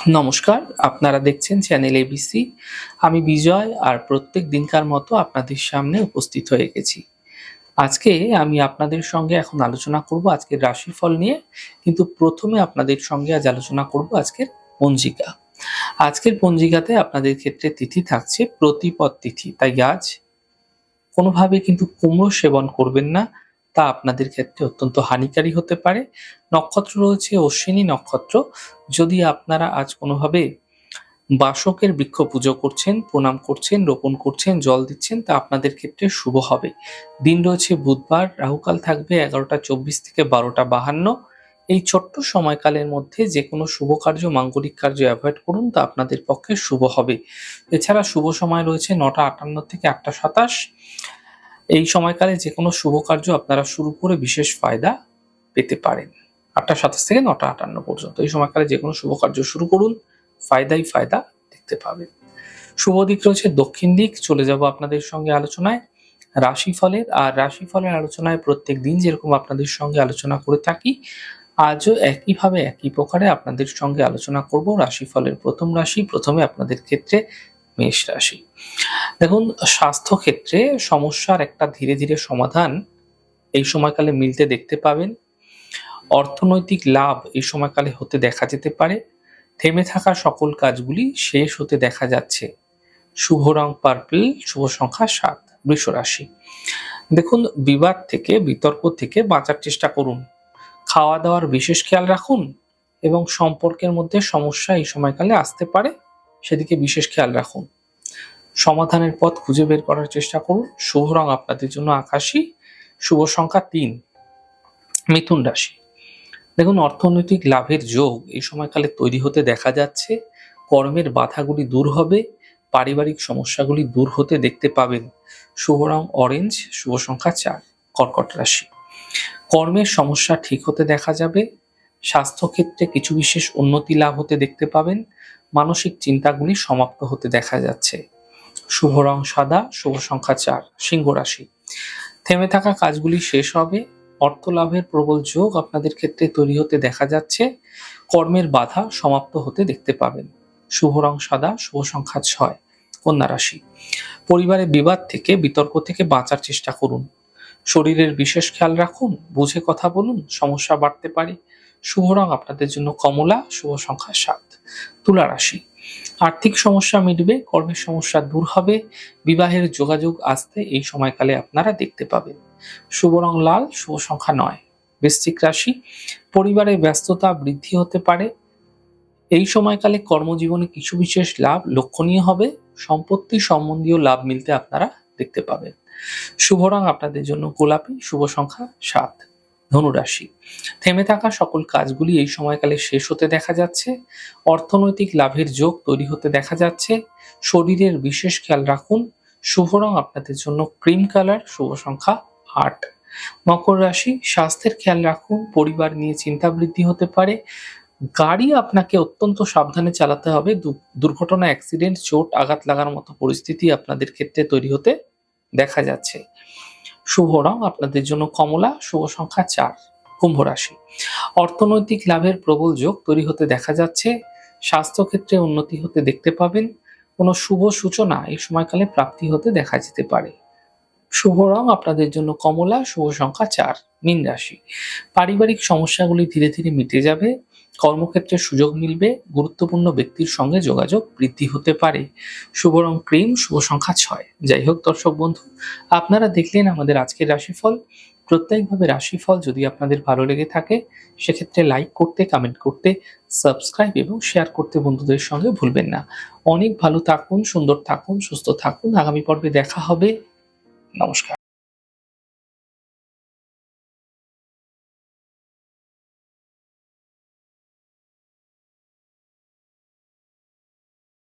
নমস্কার, আপনারা দেখছেন চ্যানেল এবিসি। আমি বিজয় আর প্রত্যেক দিনকার মতো আপনাদের সামনে উপস্থিত হয়ে গেছি। আজকে আমি আপনাদের সঙ্গে এখন আলোচনা করব আজকের রাশিফল নিয়ে। কিন্তু প্রথমে আপনাদের সঙ্গে আজ আলোচনা করব আজকের পঞ্জিকা। আজকের পঞ্জিকাতে আপনাদের ক্ষেত্রে তিথি থাকছে প্রতিপদ তিথি। তাই আজ কোনোভাবে কিন্তু কুমড়ো সেবন করবেন না, তা আপনাদের ক্ষেত্রে অত্যন্ত হানিকারী হতে পারে। নক্ষত্র রয়েছে অশ্বিনী নক্ষত্র। যদি আপনারা আজ কোনোভাবে বাসকের বৃক্ষ পুজো করছেন, প্রণাম করছেন, রোপণ করছেন, জল দিচ্ছেন, তা আপনাদের ক্ষেত্রে শুভ হবে। দিন রয়েছে বুধবার, রাহুকাল থাকবে 11:24 থেকে 12:52। এই ছোট্ট সময়কালের মধ্যে যে কোনো শুভ কার্য, মাঙ্গলিক কার্য অ্যাভয়েড করুন, তা আপনাদের পক্ষে শুভ হবে। এছাড়া শুভ সময় রয়েছে 9:58 থেকে 8:27। এই সময়কালে যে কোনো শুভ কার্য আপনারা শুরু করে বিশেষ ফায়দা পেতে পারেন। 8:27 থেকে 9:58 পর্যন্ত এই সময়কালে যে কোনো শুভ কার্য শুরু করুন, ফায়দাই ফায়দা দেখতে পাবেন। শুভ দিক রয়েছে দক্ষিণ দিক। চলে যাব আপনাদের সঙ্গে আলোচনায় রাশিফলের। আর রাশিফলের আলোচনায় প্রত্যেক দিন যেরকম আপনাদের সঙ্গে আলোচনা করে থাকি, আজও একইভাবে একই প্রকারে আপনাদের সঙ্গে আলোচনা করব রাশিফলের প্রথম রাশি। প্রথমে আপনাদের ক্ষেত্রে মেষ রাশি। দেখুন, স্বাস্থ্য ক্ষেত্রে সমস্যার একটা ধীরে ধীরে সমাধান এই সময়কালে মিলতে দেখতে পাবেন। অর্থনৈতিক লাভ এই সময়কালে হতে দেখা যেতে পারে। থেমে থাকা সকল কাজগুলি শেষ হতে দেখা যাচ্ছে। শুভ রং পার্পল, শুভ সংখ্যা 7। বৃষ রাশি। দেখুন, বিবাদ থেকে, বিতর্ক থেকে বাঁচার চেষ্টা করুন। খাওয়া দাওয়ার বিশেষ খেয়াল রাখুন এবং সম্পর্কের মধ্যে সমস্যা এই সময়কালে আসতে পারে, সেদিকে বিশেষ খেয়াল রাখুন। সমাধানের পথ খুঁজে বের করার চেষ্টা করুন। শুভ রং আপনাদের জন্য আকাশী, শুভ সংখ্যা 3। মিথুন রাশি। দেখুন, অর্থনৈতিক লাভের যোগ এই সময়কালে তৈরি হতে দেখা যাচ্ছে। কর্মের বাধাগুলি দূর হবে, পারিবারিক সমস্যাগুলি দূর হতে দেখতে পাবেন। শুভ রং অরেঞ্জ, শুভ সংখ্যা 4। কর্কট রাশি। কর্মের সমস্যা ঠিক হতে দেখা যাবে। স্বাস্থ্যক্ষেত্রে কিছু বিশেষ উন্নতি লাভ হতে দেখতে পাবেন। মানসিক চিন্তাগুলি সমাপ্ত হতে দেখা যাচ্ছে। শুভ রং সাদা, শুভ সংখ্যা 4। সিংহ রাশি। থেমে থাকা কাজগুলি শেষ হবে। অর্থ লাভের প্রবল যোগ আপনাদের ক্ষেত্রে তৈরি হতে দেখা যাচ্ছে। কর্মের বাধা সমাপ্ত হতে দেখতে পাবেন। শুভ রং সাদা, শুভ সংখ্যা 6। কন্যা রাশি। পরিবারে বিবাদ থেকে, বিতর্ক থেকে বাঁচার চেষ্টা করুন। শরীরের বিশেষ খেয়াল রাখুন, বুঝে কথা বলুন, সমস্যা বাড়তে পারে। শুভ রং আপনাদের জন্য কমলা, শুভ সংখ্যা 7। তুলা রাশি। আর্থিক সমস্যা মিটবে, কর্মের সমস্যা দূর হবে, বিবাহের যোগাযোগ আসতে এই সময়কালে আপনারা দেখতে পাবেন। শুভ রং লাল, শুভ সংখ্যা 9। বৃশ্চিক রাশি। পরিবারে ব্যস্ততা বৃদ্ধি হতে পারে। এই সময়কালে কর্মজীবনে কিছু বিশেষ লাভ লক্ষণীয় হবে। সম্পত্তি সম্বন্ধীয় লাভ মিলতে আপনারা দেখতে পাবেন। শুভ রং আপনাদের জন্য গোলাপি, শুভ সংখ্যা 7। ধনুরাশি। থেমে থাকা সকল কাজগুলি এই সময়কালে শেষ হতে দেখা যাচ্ছে। অর্থনৈতিক লাভের যোগ তৈরি হতে দেখা যাচ্ছে। শরীরের বিশেষ খেয়াল রাখুন। শুভ রং আপনাদের জন্য ক্রিম কালার, শুভ সংখ্যা 8। মকর রাশি। স্বাস্থ্যের খেয়াল রাখুন, পরিবার নিয়ে চিন্তা বৃদ্ধি হতে পারে। গাড়ি আপনাকে অত্যন্ত সাবধানে চালাতে হবে। দুর্ঘটনা, অ্যাক্সিডেন্ট, চোট আঘাত লাগার মতো পরিস্থিতি আপনাদের ক্ষেত্রে তৈরি হতে দেখা যাচ্ছে। শুভ রং আপনাদের জন্য কমলা, শুভ সংখ্যা 4। কুম্ভ রাশি। অর্থনৈতিক লাভের প্রবল যোগ তৈরি হতে দেখা যাচ্ছে। স্বাস্থ্যক্ষেত্রে উন্নতি হতে দেখতে পাবেন। কোনো শুভ সূচনা এই সময়কালে প্রাপ্তি হতে দেখা যেতে পারে। শুভ রং আপনাদের জন্য কমলা, শুভ সংখ্যা 4। মীন রাশি। পারিবারিক সমস্যাগুলি ধীরে ধীরে মিটে যাবে। কর্মক্ষেত্রে সুযোগ মিলবে। গুরুত্বপূর্ণ ব্যক্তির সঙ্গে যোগাযোগ বৃদ্ধি হতে পারে। শুভ রং ক্রিম, শুভ সংখ্যা 6। যাই হোক দর্শক বন্ধু, আপনারা দেখলেন আমাদের আজকের রাশিফল। প্রত্যেকভাবে রাশিফল যদি আপনাদের ভালো লেগে থাকে, সেক্ষেত্রে লাইক করতে, কমেন্ট করতে, সাবস্ক্রাইব এবং শেয়ার করতে বন্ধুদের সঙ্গে ভুলবেন না। অনেক ভালো থাকুন, সুন্দর থাকুন, সুস্থ থাকুন। আগামী পর্বে দেখা হবে। নমস্কার।